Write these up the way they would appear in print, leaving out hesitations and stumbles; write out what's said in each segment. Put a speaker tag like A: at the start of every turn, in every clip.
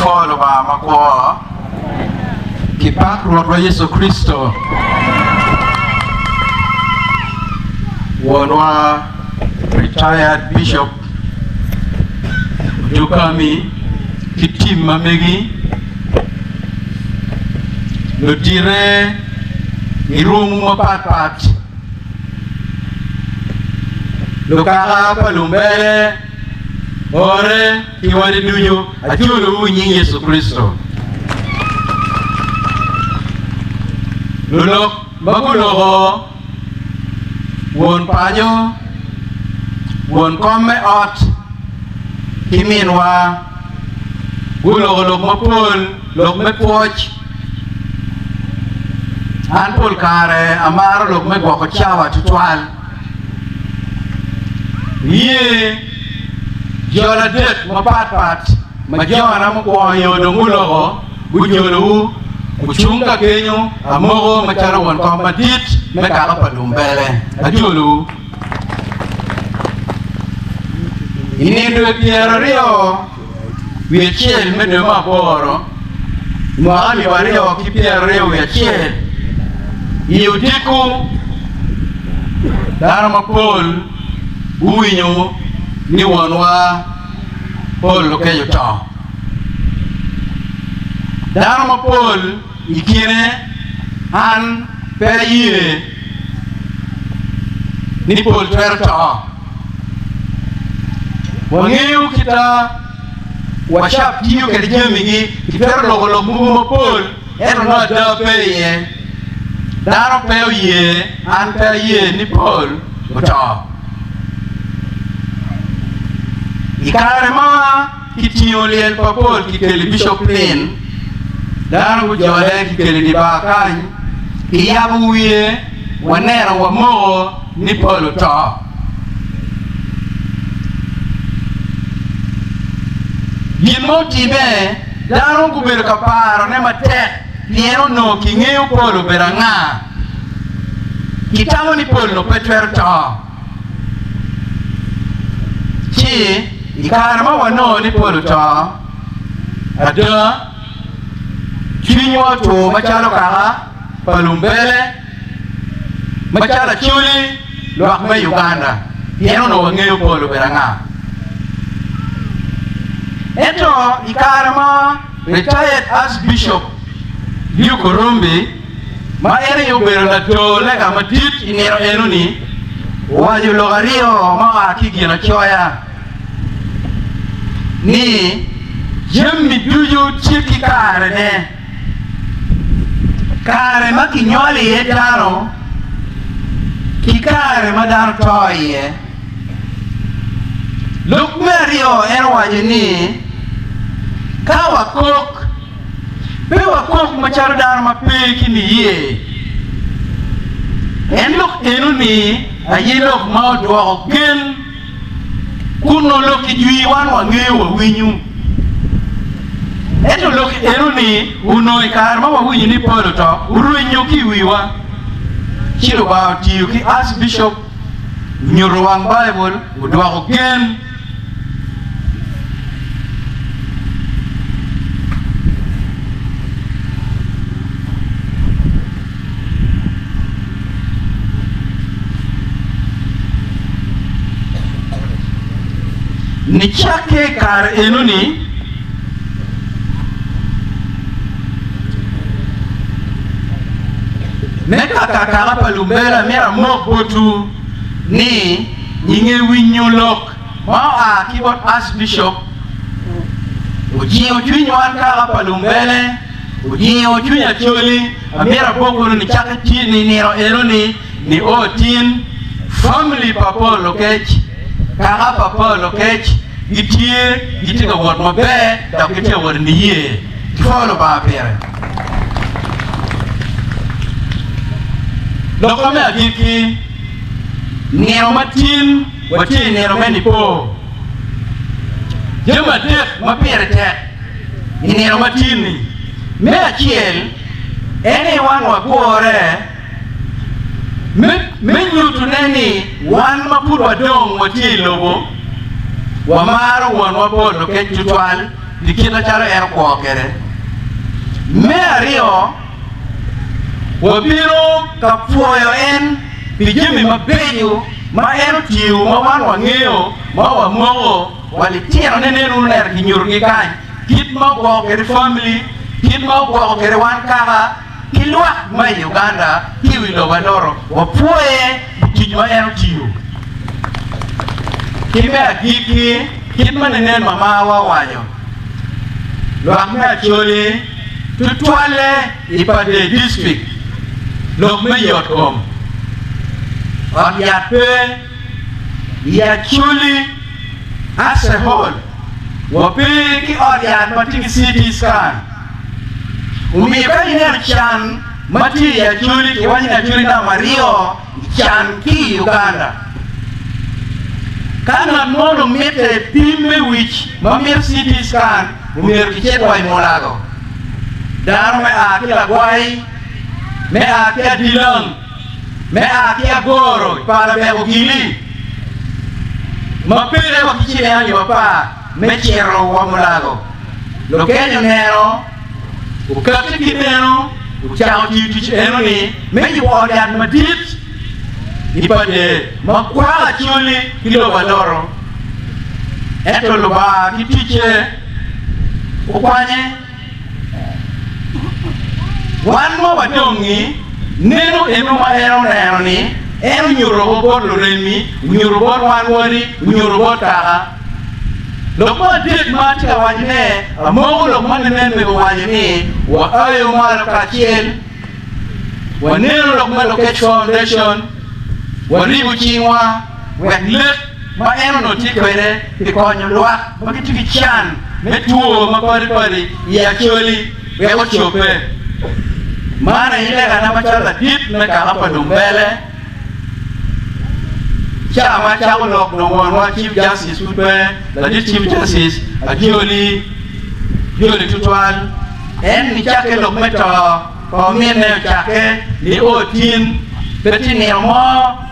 A: follow ba makwa kipak ruoth Yesu Kristo wonwa retired Bishop Jukami kitim mamegi notire irumu mapat lokara palumbele ore kiwadi dunyo achulu unyi Yesu Kristo lulok bagulogo won panyo won komme ot kiminwa gulogo lok mapol lok mepoch an pol kare amaro lok megwako chawa tutwal ye jola det mapat majona mkwonyo dongulogo gujolo kuchunga kenyo amogo macharo won komadit mekaka palumbele ajolo inindo piero rio wiachiel medo maboro mwali wario kipiero rio wiachiel iutiku daro mapol uwinyo ni wonwa pol lokeyo to daro mapol ikine an peyie ni pol twero to wang'eyo kita washap tiyo kedi jamigi kitero logolo mugu mapol eto no da peye daro peyo ye an peye ni pol to ikare ma kitiyo liel papol kikeli Bishop Lin daro ujole kikeli di bakany kiyabu wiye wanero wamogo ni pol to gimo time daro gubedo kaparo ne matek piero no king'eyo polo beranga kitamo ni polo no petwer to chi ikare ma wano ni polo to ada chinyo to machalo kaka palumbele machala chuli lwak me Uganda piero no wang'eyo polo beranga eto ikare ma retired Archbishop Liu Korombe ma ere yobero na tole kama dit inero enuni wajo logario ma akigina choya ni jemmi duju chiki kare ne kare ma kinyoli ye dano kikare ma dano toye luk merio ero wajo ni kawa kok bewa kok macharo dano mapeki ni ye en lok enu ni ayi lok mao dwako gen kuno lok ijui wan wang'eyo wawinyu eto lok enu ni uno ikar ma wawinyu ni polo to uruenyo kiwiwa chiro bao tiyo ki Archbishop nyoro wang Bible udwako gen ni chake kar enuni meka kakara palumbela mera mokotu ni nyinge winyo lok ma keyboard Archbishop ujiyo chunyo kara palumbele ujiyo chunya choli mera bokonu ni chake chini nero enuni ni otin family papo lokech kara papo lokech gitie gitiga word mabe da gitie word ni ye follow ba pere lokome agiki nero matin wati nero meni po jema def mapere te nero matini me achiel ene wan wagore me nyutu neni wan mapur wadong wati lobo wamaro wan wabodo ke tutwal dikita chalo en ko kere me ario wabiro ka puoyo en bijimi mabeyo ma en tiu ma wan wang'eyo ma wamogo walitieno ne nenu ler gi nyurgi kany kit ma gwoko kere family kit ma gwoko kere wan kaka kilwak ma Uganda kiwilo badoro wapuoye tich ma en tiu kime agiki kit ma nenen mama wawanyo lwak me acholi tutwale ipade district lok me yot kom on yape yachuli as a whole wapiki on yat matiki CT scan umika iner chan mati yachuli kiwanyi yachuli na Mario chan ki Uganda kana mono mete pime wich mamir CT scan umir kichet wa imolago daro me akila gwai me akia Dilang me akia Goro para me ogili mapire wa kichile hani wapa me chero wa mulago lo kenyo nero ukati kinero uchao titi eno ni me yuwa yan madit ipade makwa chuli kilo valoro eto lo ba kitiche ukwanye wan mo wadongi neno eno ma ero ni eno nyuro bot lo remi nyuro bot wan wori nyuro bot kaka lo ma dit ma tika wajne amogo lo ma nenen me wajni wa ayo ma ka chiel wa neno lo ma lo ke foundation wa ribu chingwa wa let ma eno no tikwere tikonyo lwa ma kitiki chan metuo ma pari ya choli we ochope mana ile kana machala dit me ka hapa dumbele chama cha ulok no wa chief justice utbe la chief justice agioli tutwal en ni chake lok meto ko miene chake ni otin petini mo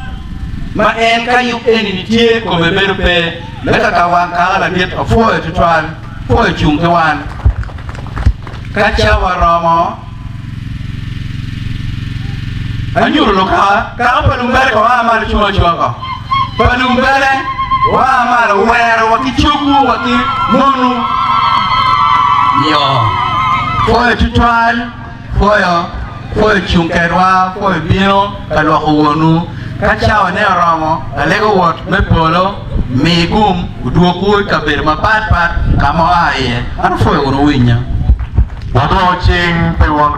A: ma en ka yuk en ni tie ko be berpe leka ka wan ka la dit ofo tutwal fo chung ke wan ka cha waromo anyuru loka ka palumbele ko amala chuma ko palumbele wa amala wero wa kichuku wa ki monu yo fo tutwal fo chunkerwa fo bino ka lo wonu ka chawa ne romo alego wot me polo migum uduoku ka ber mapat kama aye an fo wono winya wado ching pe won